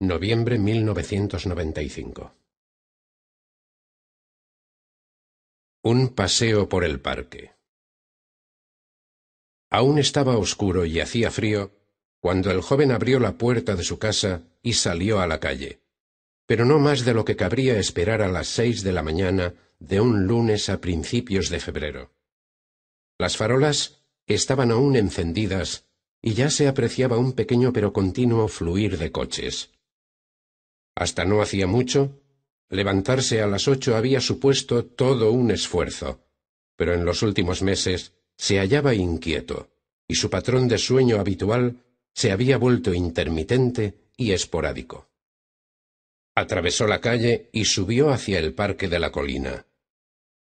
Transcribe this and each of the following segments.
Noviembre 1995. Un paseo por el parque. Aún estaba oscuro y hacía frío cuando el joven abrió la puerta de su casa y salió a la calle, pero no más de lo que cabría esperar a las 6 de la mañana de un lunes a principios de febrero. Las farolas estaban aún encendidas y ya se apreciaba un pequeño pero continuo fluir de coches. Hasta no hacía mucho, levantarse a las 8 había supuesto todo un esfuerzo, pero en los últimos meses se hallaba inquieto, y su patrón de sueño habitual se había vuelto intermitente y esporádico. Atravesó la calle y subió hacia el parque de la colina.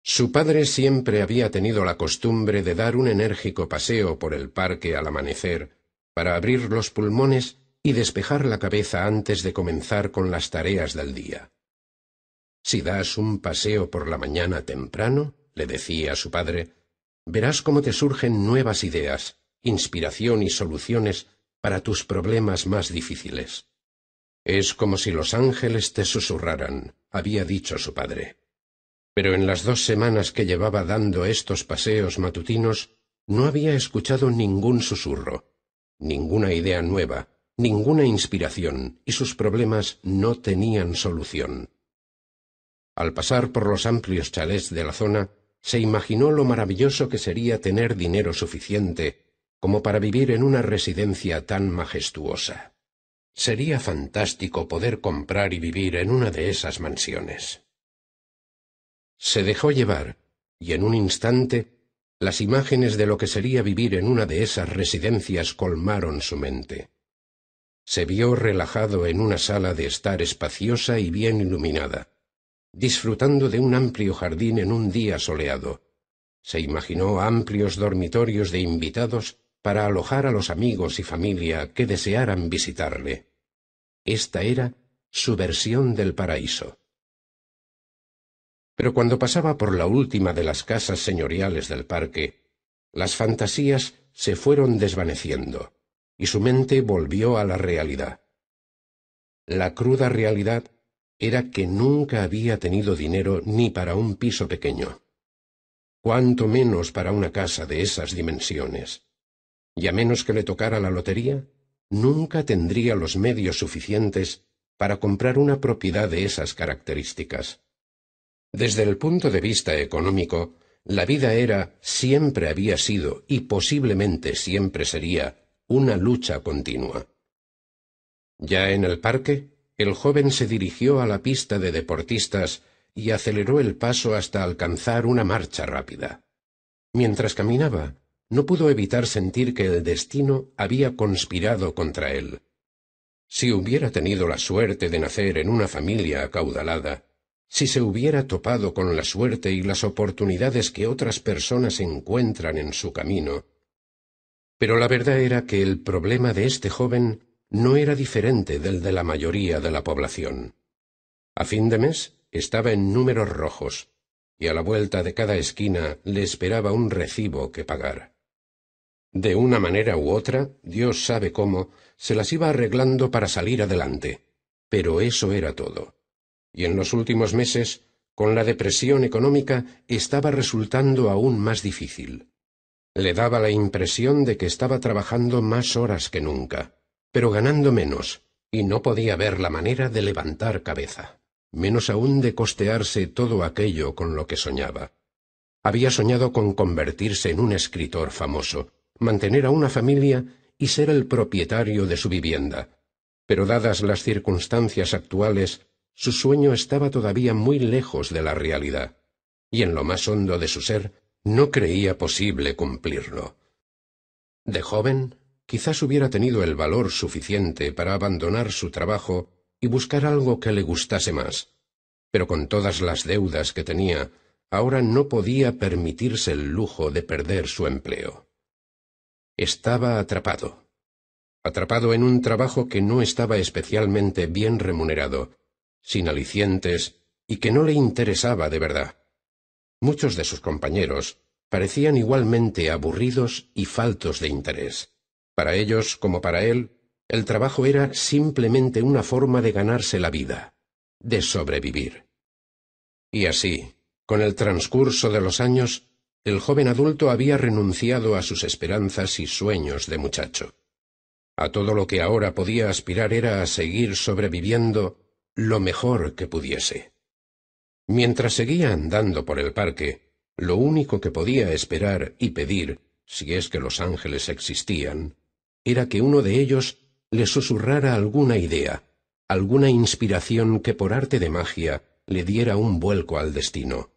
Su padre siempre había tenido la costumbre de dar un enérgico paseo por el parque al amanecer para abrir los pulmones y despejar la cabeza antes de comenzar con las tareas del día. «Si das un paseo por la mañana temprano», le decía su padre, «verás cómo te surgen nuevas ideas, inspiración y soluciones para tus problemas más difíciles». «Es como si los ángeles te susurraran», había dicho su padre. Pero en las 2 semanas que llevaba dando estos paseos matutinos, no había escuchado ningún susurro, ninguna idea nueva, ninguna inspiración, y sus problemas no tenían solución. Al pasar por los amplios chalés de la zona, se imaginó lo maravilloso que sería tener dinero suficiente como para vivir en una residencia tan majestuosa. Sería fantástico poder comprar y vivir en una de esas mansiones. Se dejó llevar, y en un instante, las imágenes de lo que sería vivir en una de esas residencias colmaron su mente. Se vio relajado en una sala de estar espaciosa y bien iluminada, disfrutando de un amplio jardín en un día soleado. Se imaginó amplios dormitorios de invitados para alojar a los amigos y familia que desearan visitarle. Esta era su versión del paraíso. Pero cuando pasaba por la última de las casas señoriales del parque, las fantasías se fueron desvaneciendo, y su mente volvió a la realidad. La cruda realidad era que nunca había tenido dinero ni para un piso pequeño, cuanto menos para una casa de esas dimensiones, y a menos que le tocara la lotería, nunca tendría los medios suficientes para comprar una propiedad de esas características. Desde el punto de vista económico, la vida siempre había sido y posiblemente siempre sería una lucha continua. Ya en el parque, el joven se dirigió a la pista de deportistas y aceleró el paso hasta alcanzar una marcha rápida. Mientras caminaba, no pudo evitar sentir que el destino había conspirado contra él. Si hubiera tenido la suerte de nacer en una familia acaudalada, si se hubiera topado con la suerte y las oportunidades que otras personas encuentran en su camino. Pero la verdad era que el problema de este joven no era diferente del de la mayoría de la población. A fin de mes estaba en números rojos, y a la vuelta de cada esquina le esperaba un recibo que pagar. De una manera u otra, Dios sabe cómo, se las iba arreglando para salir adelante, pero eso era todo. Y en los últimos meses, con la depresión económica, estaba resultando aún más difícil. Le daba la impresión de que estaba trabajando más horas que nunca, pero ganando menos, y no podía ver la manera de levantar cabeza, menos aún de costearse todo aquello con lo que soñaba. Había soñado con convertirse en un escritor famoso, mantener a una familia y ser el propietario de su vivienda, pero dadas las circunstancias actuales, su sueño estaba todavía muy lejos de la realidad, y en lo más hondo de su ser no creía posible cumplirlo. De joven, quizás hubiera tenido el valor suficiente para abandonar su trabajo y buscar algo que le gustase más, pero con todas las deudas que tenía, ahora no podía permitirse el lujo de perder su empleo. Estaba atrapado en un trabajo que no estaba especialmente bien remunerado, sin alicientes y que no le interesaba de verdad. Muchos de sus compañeros parecían igualmente aburridos y faltos de interés. Para ellos, como para él, El trabajo era simplemente una forma de ganarse la vida, de sobrevivir. Y así, con el transcurso de los años, el joven adulto había renunciado a sus esperanzas y sueños de muchacho. A todo lo que ahora podía aspirar era a seguir sobreviviendo lo mejor que pudiese. Mientras seguía andando por el parque, lo único que podía esperar y pedir, si es que los ángeles existían, era que uno de ellos le susurrara alguna idea, alguna inspiración que por arte de magia le diera un vuelco al destino.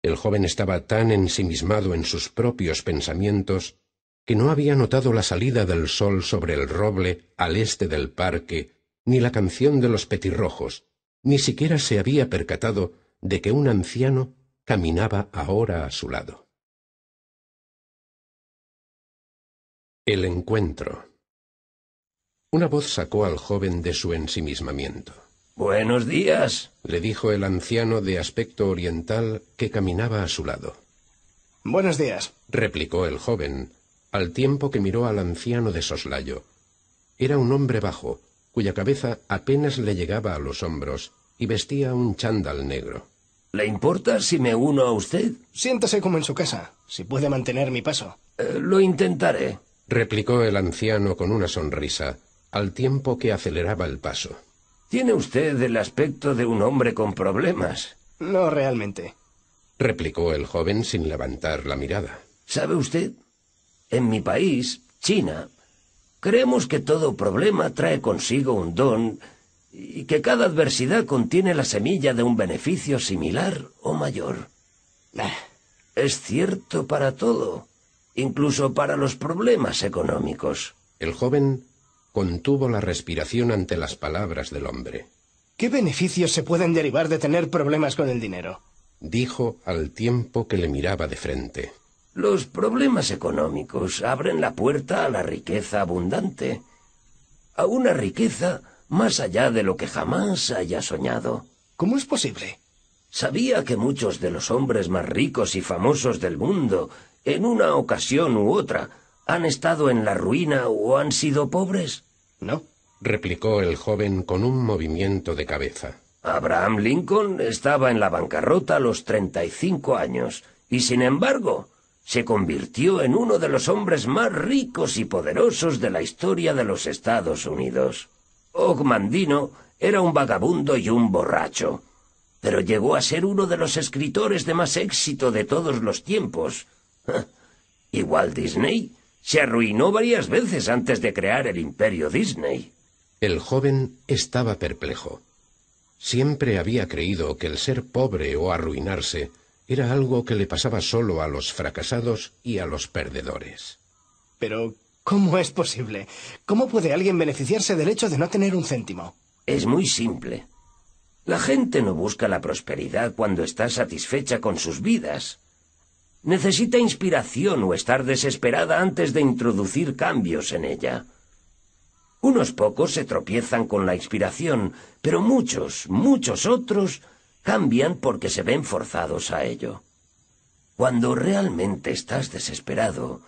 El joven estaba tan ensimismado en sus propios pensamientos que no había notado la salida del sol sobre el roble al este del parque, ni la canción de los petirrojos, ni siquiera se había percatado de que un anciano caminaba ahora a su lado. El encuentro. Una voz sacó al joven de su ensimismamiento. «Buenos días», le dijo el anciano de aspecto oriental que caminaba a su lado. «Buenos días», replicó el joven, al tiempo que miró al anciano de soslayo. Era un hombre bajo, cuya cabeza apenas le llegaba a los hombros, y vestía un chándal negro. «¿Le importa si me uno a usted?» «Siéntase como en su casa, si puede mantener mi paso». «Lo intentaré», replicó el anciano con una sonrisa, al tiempo que aceleraba el paso. «Tiene usted el aspecto de un hombre con problemas». «No realmente», replicó el joven sin levantar la mirada. «¿Sabe usted? En mi país, China, creemos que todo problema trae consigo un don y que cada adversidad contiene la semilla de un beneficio similar o mayor. Es cierto para todo, incluso para los problemas económicos». El joven contuvo la respiración ante las palabras del hombre. «¿Qué beneficios se pueden derivar de tener problemas con el dinero?», dijo al tiempo que le miraba de frente. «Los problemas económicos abren la puerta a la riqueza abundante, a una riqueza más allá de lo que jamás haya soñado». «¿Cómo es posible?». «¿Sabía que muchos de los hombres más ricos y famosos del mundo, en una ocasión u otra, han estado en la ruina o han sido pobres?» «No», replicó el joven con un movimiento de cabeza. «Abraham Lincoln estaba en la bancarrota a los 35 años, y sin embargo se convirtió en uno de los hombres más ricos y poderosos de la historia de los Estados Unidos. Og Mandino era un vagabundo y un borracho, pero llegó a ser uno de los escritores de más éxito de todos los tiempos. Y Walt Disney se arruinó varias veces antes de crear el imperio Disney». El joven estaba perplejo. Siempre había creído que el ser pobre o arruinarse era algo que le pasaba solo a los fracasados y a los perdedores. «Pero, ¿cómo es posible? ¿Cómo puede alguien beneficiarse del hecho de no tener un céntimo?». «Es muy simple. La gente no busca la prosperidad cuando está satisfecha con sus vidas. Necesita inspiración o estar desesperada antes de introducir cambios en ella. Unos pocos se tropiezan con la inspiración, pero muchos otros cambian porque se ven forzados a ello. Cuando realmente estás desesperado,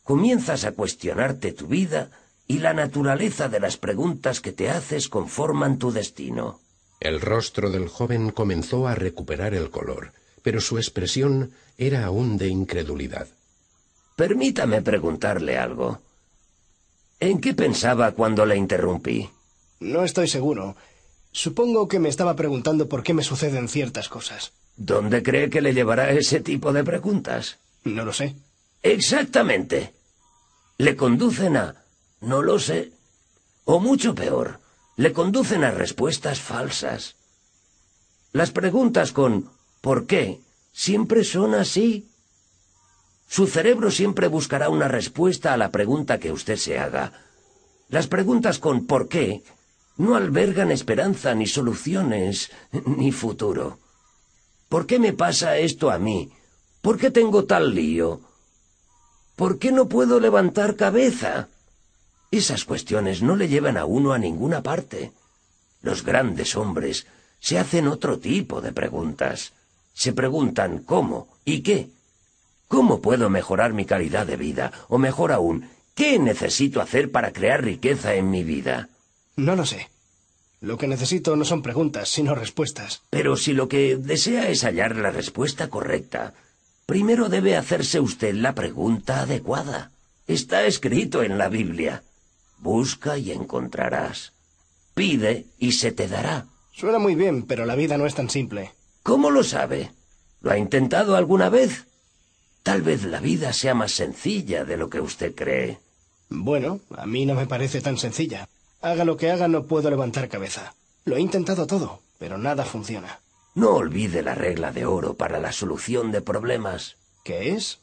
comienzas a cuestionarte tu vida y la naturaleza de las preguntas que te haces conforman tu destino». El rostro del joven comenzó a recuperar el color, pero su expresión era aún de incredulidad. «Permítame preguntarle algo. ¿En qué pensaba cuando le interrumpí?» «No estoy seguro. Supongo que me estaba preguntando por qué me suceden ciertas cosas». ¿Dónde cree que le llevará ese tipo de preguntas? «No lo sé». «Exactamente. Le conducen a no lo sé, o mucho peor, le conducen a respuestas falsas. Las preguntas con ¿por qué? Siempre son así. Su cerebro siempre buscará una respuesta a la pregunta que usted se haga. Las preguntas con ¿por qué? No albergan esperanza, ni soluciones, ni futuro. ¿Por qué me pasa esto a mí? ¿Por qué tengo tal lío? ¿Por qué no puedo levantar cabeza? Esas cuestiones no le llevan a uno a ninguna parte. Los grandes hombres se hacen otro tipo de preguntas. Se preguntan ¿cómo? ¿Y qué? ¿Cómo puedo mejorar mi calidad de vida? O mejor aún, ¿Qué necesito hacer para crear riqueza en mi vida? No lo sé. Lo que necesito no son preguntas, sino respuestas. Pero si lo que desea es hallar la respuesta correcta, primero debe hacerse usted la pregunta adecuada. Está escrito en la Biblia. Busca y encontrarás. Pide y se te dará. Suena muy bien, pero la vida no es tan simple. ¿Cómo lo sabe? ¿Lo ha intentado alguna vez? Tal vez la vida sea más sencilla de lo que usted cree. Bueno, a mí no me parece tan sencilla. Haga lo que haga, no puedo levantar cabeza. Lo he intentado todo, pero nada funciona. No olvide la regla de oro para la solución de problemas. ¿Qué es?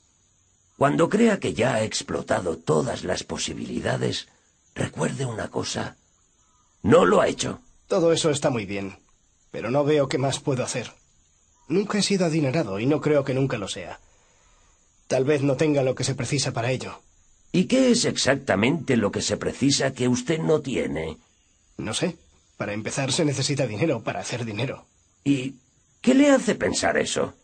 Cuando crea que ya ha explotado todas las posibilidades, recuerde una cosa. No lo ha hecho. Todo eso está muy bien, pero no veo qué más puedo hacer. Nunca he sido adinerado y no creo que nunca lo sea. Tal vez no tenga lo que se precisa para ello. ¿Y qué es exactamente lo que se precisa que usted no tiene? No sé. Para empezar se necesita dinero para hacer dinero. ¿Y qué le hace pensar eso?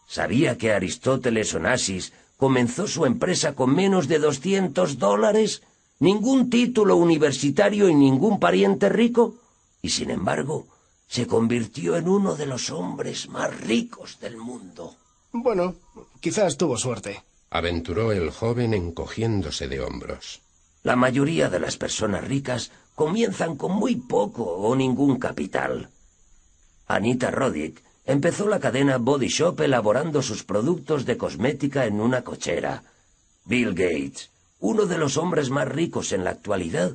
¿Sabía que Aristóteles Onassis comenzó su empresa con menos de $200? Ningún título universitario y ningún pariente rico. Y sin embargo, se convirtió en uno de los hombres más ricos del mundo. Bueno, quizás tuvo suerte. Aventuró el joven encogiéndose de hombros. La mayoría de las personas ricas comienzan con muy poco o ningún capital. Anita Roddick empezó la cadena Body Shop elaborando sus productos de cosmética en una cochera. Bill Gates, uno de los hombres más ricos en la actualidad,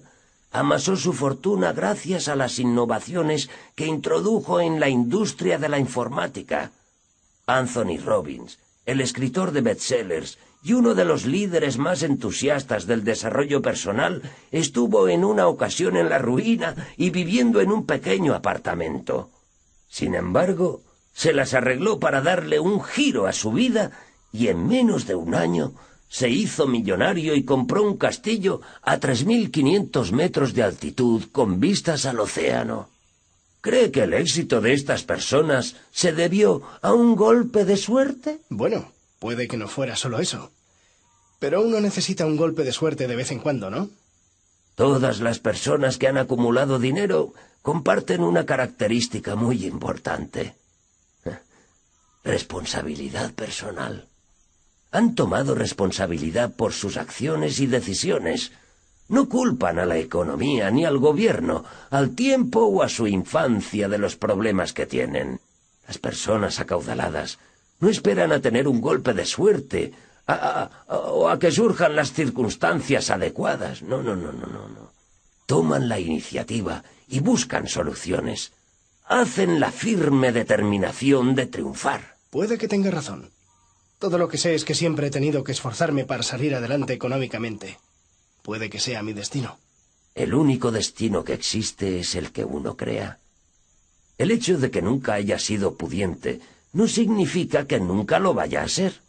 amasó su fortuna gracias a las innovaciones que introdujo en la industria de la informática. Anthony Robbins, el escritor de bestsellers y uno de los líderes más entusiastas del desarrollo personal, estuvo en una ocasión en la ruina y viviendo en un pequeño apartamento. Sin embargo, se las arregló para darle un giro a su vida y en menos de un año se hizo millonario y compró un castillo a 3.500 metros de altitud con vistas al océano. ¿Cree que el éxito de estas personas se debió a un golpe de suerte? Bueno, puede que no fuera solo eso. Pero uno necesita un golpe de suerte de vez en cuando, ¿no? Todas las personas que han acumulado dinero comparten una característica muy importante. Responsabilidad personal. Han tomado responsabilidad por sus acciones y decisiones. No culpan a la economía ni al gobierno, al tiempo o a su infancia de los problemas que tienen. Las personas acaudaladas no esperan a tener un golpe de suerte o a que surjan las circunstancias adecuadas. No. Toman la iniciativa y buscan soluciones. Hacen la firme determinación de triunfar. Puede que tenga razón. Todo lo que sé es que siempre he tenido que esforzarme para salir adelante económicamente. Puede que sea mi destino. El único destino que existe es el que uno crea. El hecho de que nunca haya sido pudiente no significa que nunca lo vaya a ser.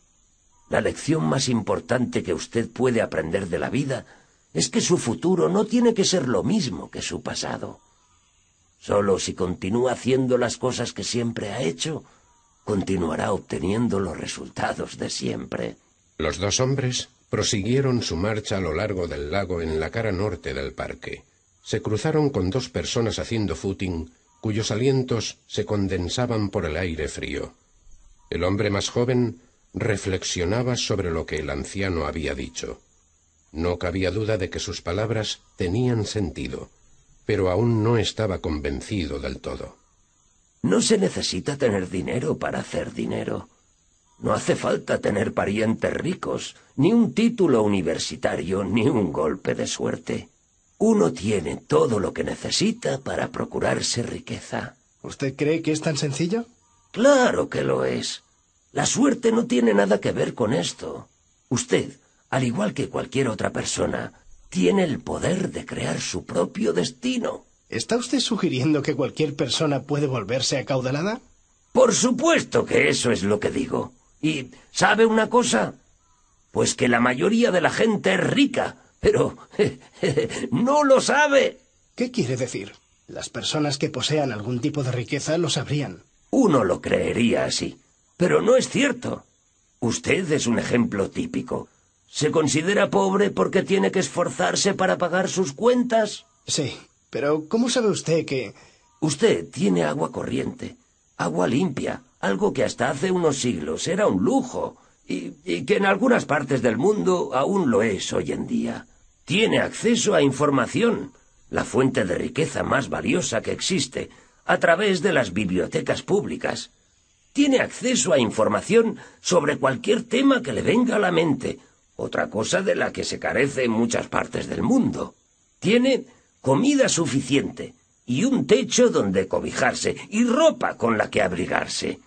La lección más importante que usted puede aprender de la vida es que su futuro no tiene que ser lo mismo que su pasado. Solo si continúa haciendo las cosas que siempre ha hecho, continuará obteniendo los resultados de siempre. Los dos hombres prosiguieron su marcha a lo largo del lago en la cara norte del parque. Se cruzaron con dos personas haciendo footing, cuyos alientos se condensaban por el aire frío. El hombre más joven reflexionaba sobre lo que el anciano había dicho. No cabía duda de que sus palabras tenían sentido, pero aún no estaba convencido del todo. No se necesita tener dinero para hacer dinero. No hace falta tener parientes ricos, ni un título universitario, ni un golpe de suerte. Uno tiene todo lo que necesita para procurarse riqueza. ¿Usted cree que es tan sencillo? Claro que lo es. La suerte no tiene nada que ver con esto. Usted, al igual que cualquier otra persona, tiene el poder de crear su propio destino. ¿Está usted sugiriendo que cualquier persona puede volverse acaudalada? Por supuesto que eso es lo que digo. ¿Y sabe una cosa? Pues que la mayoría de la gente es rica, pero no lo sabe. ¿Qué quiere decir? Las personas que posean algún tipo de riqueza lo sabrían. Uno lo creería así, pero no es cierto. Usted es un ejemplo típico. ¿Se considera pobre porque tiene que esforzarse para pagar sus cuentas? Sí, pero ¿cómo sabe usted que...? Usted tiene agua corriente, agua limpia, algo que hasta hace unos siglos era un lujo y que en algunas partes del mundo aún lo es hoy en día. Tiene acceso a información, la fuente de riqueza más valiosa que existe, a través de las bibliotecas públicas. Tiene acceso a información sobre cualquier tema que le venga a la mente, otra cosa de la que se carece en muchas partes del mundo. Tiene comida suficiente y un techo donde cobijarse y ropa con la que abrigarse.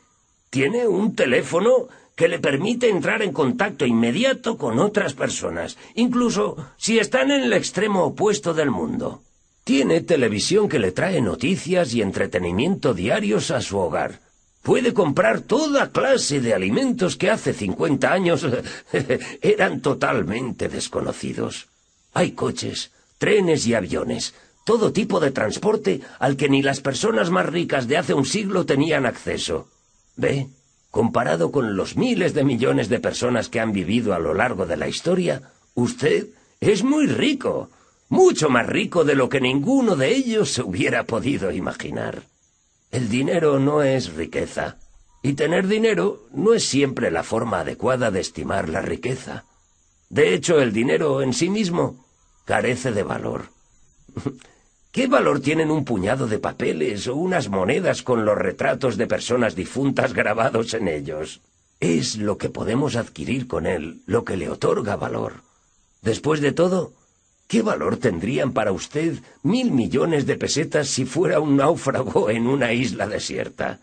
Tiene un teléfono que le permite entrar en contacto inmediato con otras personas, incluso si están en el extremo opuesto del mundo. Tiene televisión que le trae noticias y entretenimiento diarios a su hogar. Puede comprar toda clase de alimentos que hace 50 años eran totalmente desconocidos. Hay coches, trenes y aviones, todo tipo de transporte al que ni las personas más ricas de hace un siglo tenían acceso. ¿Ve? Comparado con los miles de millones de personas que han vivido a lo largo de la historia, usted es muy rico, mucho más rico de lo que ninguno de ellos se hubiera podido imaginar. El dinero no es riqueza, y tener dinero no es siempre la forma adecuada de estimar la riqueza. De hecho, el dinero en sí mismo carece de valor. ¿Qué valor tienen un puñado de papeles o unas monedas con los retratos de personas difuntas grabados en ellos? Es lo que podemos adquirir con él lo que le otorga valor. Después de todo, ¿qué valor tendrían para usted 1.000 millones de pesetas si fuera un náufrago en una isla desierta?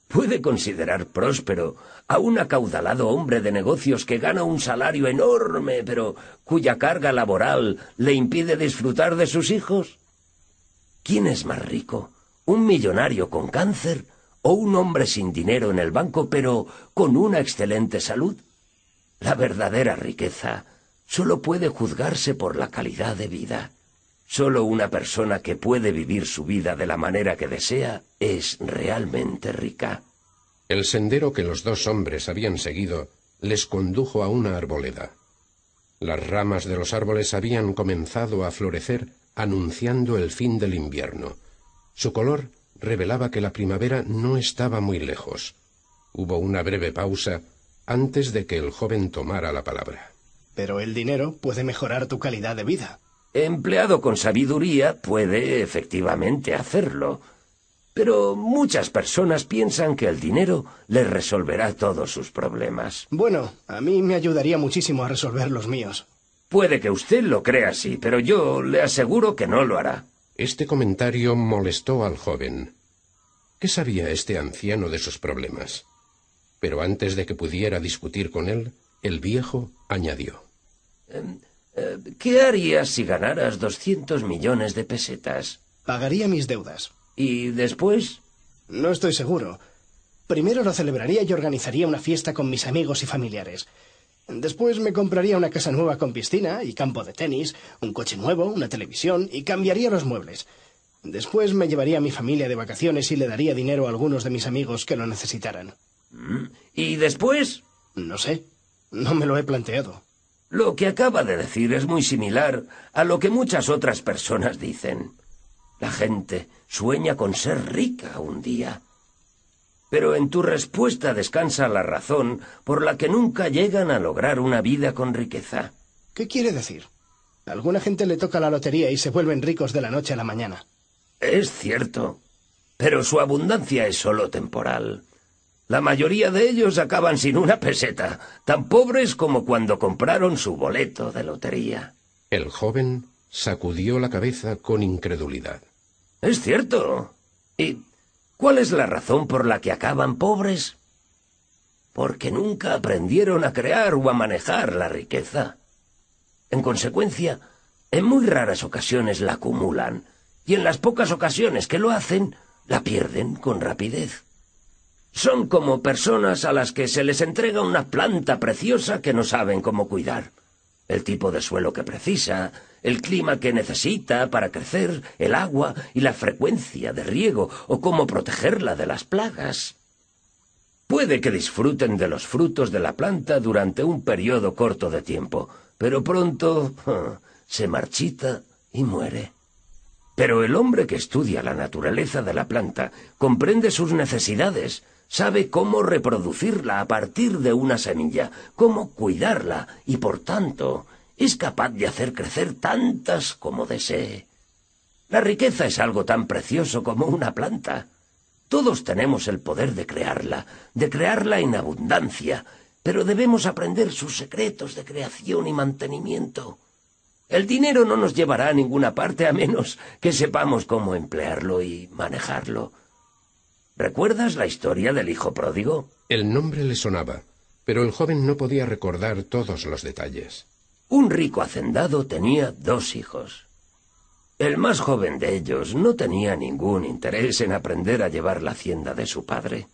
Puede considerar próspero a un acaudalado hombre de negocios que gana un salario enorme, pero cuya carga laboral le impide disfrutar de sus hijos. ¿Quién es más rico? ¿Un millonario con cáncer o un hombre sin dinero en el banco, pero con una excelente salud? La verdadera riqueza solo puede juzgarse por la calidad de vida. Solo una persona que puede vivir su vida de la manera que desea es realmente rica. El sendero que los dos hombres habían seguido les condujo a una arboleda. Las ramas de los árboles habían comenzado a florecer, anunciando el fin del invierno. Su color revelaba que la primavera no estaba muy lejos. Hubo una breve pausa antes de que el joven tomara la palabra. Pero el dinero puede mejorar tu calidad de vida. Empleado con sabiduría puede efectivamente hacerlo. Pero muchas personas piensan que el dinero les resolverá todos sus problemas. Bueno, a mí me ayudaría muchísimo a resolver los míos. Puede que usted lo crea así, pero yo le aseguro que no lo hará. Este comentario molestó al joven. ¿Qué sabía este anciano de sus problemas? Pero antes de que pudiera discutir con él, el viejo añadió. ¿Qué harías si ganaras 200 millones de pesetas? Pagaría mis deudas. ¿Y después? No estoy seguro. Primero lo celebraría y organizaría una fiesta con mis amigos y familiares. Después me compraría una casa nueva con piscina y campo de tenis, un coche nuevo, una televisión y cambiaría los muebles. Después me llevaría a mi familia de vacaciones y le daría dinero a algunos de mis amigos que lo necesitaran. ¿Y después? No sé. No me lo he planteado. Lo que acaba de decir es muy similar a lo que muchas otras personas dicen. La gente sueña con ser rica un día. Pero en tu respuesta descansa la razón por la que nunca llegan a lograr una vida con riqueza. ¿Qué quiere decir? A alguna gente le toca la lotería y se vuelven ricos de la noche a la mañana. Es cierto, pero su abundancia es solo temporal. La mayoría de ellos acaban sin una peseta, tan pobres como cuando compraron su boleto de lotería. El joven sacudió la cabeza con incredulidad. Es cierto. ¿Y cuál es la razón por la que acaban pobres? Porque nunca aprendieron a crear o a manejar la riqueza. En consecuencia, en muy raras ocasiones la acumulan, y en las pocas ocasiones que lo hacen, la pierden con rapidez. Son como personas a las que se les entrega una planta preciosa que no saben cómo cuidar. El tipo de suelo que precisa, el clima que necesita para crecer, el agua y la frecuencia de riego, o cómo protegerla de las plagas. Puede que disfruten de los frutos de la planta durante un periodo corto de tiempo, pero pronto se marchita y muere. Pero el hombre que estudia la naturaleza de la planta comprende sus necesidades, sabe cómo reproducirla a partir de una semilla, cómo cuidarla y, por tanto, es capaz de hacer crecer tantas como desee. La riqueza es algo tan precioso como una planta. Todos tenemos el poder de crearla en abundancia, pero debemos aprender sus secretos de creación y mantenimiento. El dinero no nos llevará a ninguna parte a menos que sepamos cómo emplearlo y manejarlo. ¿Recuerdas la historia del hijo pródigo? El nombre le sonaba, pero el joven no podía recordar todos los detalles. Un rico hacendado tenía 2 hijos. El más joven de ellos no tenía ningún interés en aprender a llevar la hacienda de su padre.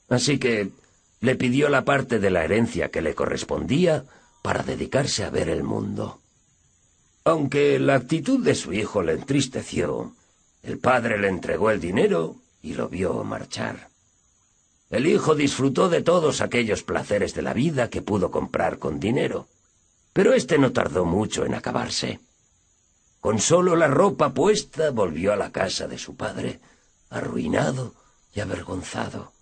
Así que le pidió la parte de la herencia que le correspondía para dedicarse a ver el mundo. Aunque la actitud de su hijo le entristeció, el padre le entregó el dinero y lo vio marchar. El hijo disfrutó de todos aquellos placeres de la vida que pudo comprar con dinero, pero este no tardó mucho en acabarse. Con solo la ropa puesta volvió a la casa de su padre, arruinado y avergonzado.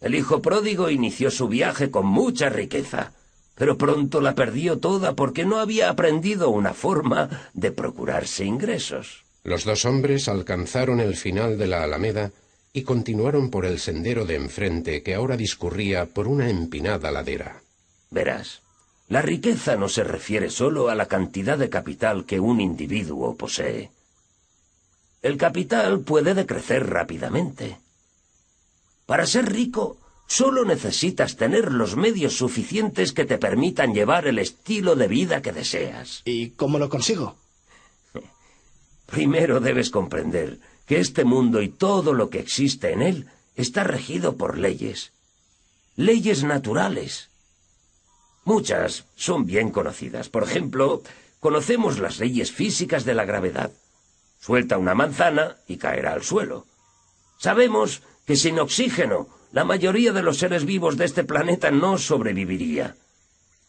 El hijo pródigo inició su viaje con mucha riqueza, pero pronto la perdió toda porque no había aprendido una forma de procurarse ingresos. Los 2 hombres alcanzaron el final de la alameda y continuaron por el sendero de enfrente que ahora discurría por una empinada ladera. Verás, la riqueza no se refiere solo a la cantidad de capital que un individuo posee. El capital puede decrecer rápidamente. Para ser rico, solo necesitas tener los medios suficientes que te permitan llevar el estilo de vida que deseas. ¿Y cómo lo consigo? Primero debes comprender que este mundo y todo lo que existe en él está regido por leyes. Leyes naturales. Muchas son bien conocidas. Por ejemplo, conocemos las leyes físicas de la gravedad. Suelta una manzana y caerá al suelo. Sabemos que sin oxígeno, la mayoría de los seres vivos de este planeta no sobreviviría.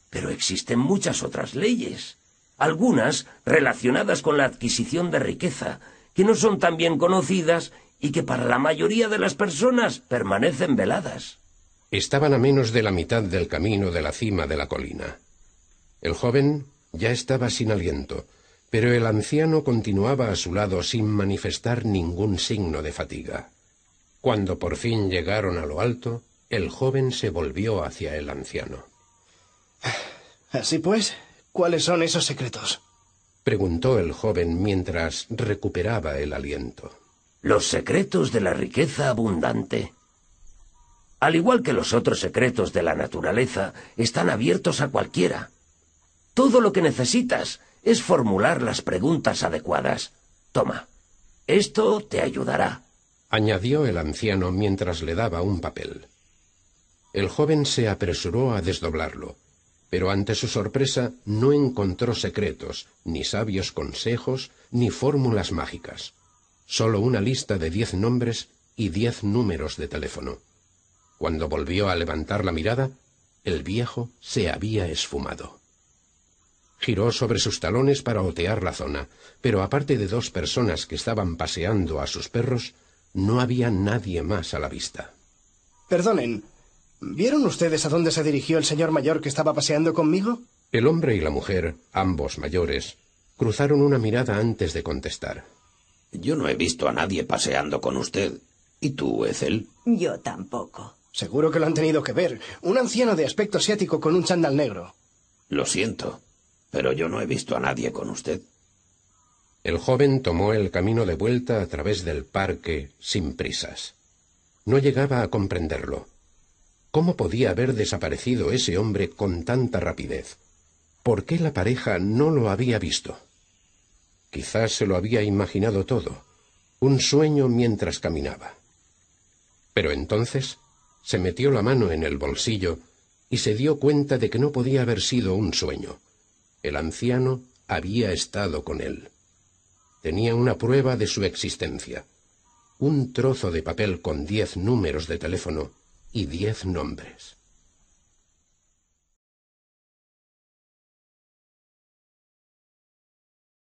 Pero existen muchas otras leyes, algunas relacionadas con la adquisición de riqueza, que no son tan bien conocidas y que para la mayoría de las personas permanecen veladas. Estaban a menos de la mitad del camino de la cima de la colina. El joven ya estaba sin aliento, pero el anciano continuaba a su lado sin manifestar ningún signo de fatiga. Cuando por fin llegaron a lo alto, el joven se volvió hacia el anciano. Así pues, ¿cuáles son esos secretos? Preguntó el joven mientras recuperaba el aliento. Los secretos de la riqueza abundante. Al igual que los otros secretos de la naturaleza, están abiertos a cualquiera. Todo lo que necesitas es formular las preguntas adecuadas. Toma, esto te ayudará, añadió el anciano mientras le daba un papel. El joven se apresuró a desdoblarlo, pero ante su sorpresa no encontró secretos, ni sabios consejos, ni fórmulas mágicas. Solo una lista de 10 nombres y 10 números de teléfono. Cuando volvió a levantar la mirada, el viejo se había esfumado. Giró sobre sus talones para otear la zona, pero aparte de 2 personas que estaban paseando a sus perros, no había nadie más a la vista. Perdonen, ¿vieron ustedes a dónde se dirigió el señor mayor que estaba paseando conmigo? El hombre y la mujer, ambos mayores, cruzaron una mirada antes de contestar. Yo no he visto a nadie paseando con usted. ¿Y tú, Ethel? Yo tampoco. Seguro que lo han tenido que ver. Un anciano de aspecto asiático con un chándal negro. Lo siento, pero yo no he visto a nadie con usted. El joven tomó el camino de vuelta a través del parque sin prisas. No llegaba a comprenderlo. ¿Cómo podía haber desaparecido ese hombre con tanta rapidez? ¿Por qué la pareja no lo había visto? Quizás se lo había imaginado todo, un sueño mientras caminaba. Pero entonces se metió la mano en el bolsillo y se dio cuenta de que no podía haber sido un sueño. El anciano había estado con él. Tenía una prueba de su existencia. Un trozo de papel con 10 números de teléfono y 10 nombres.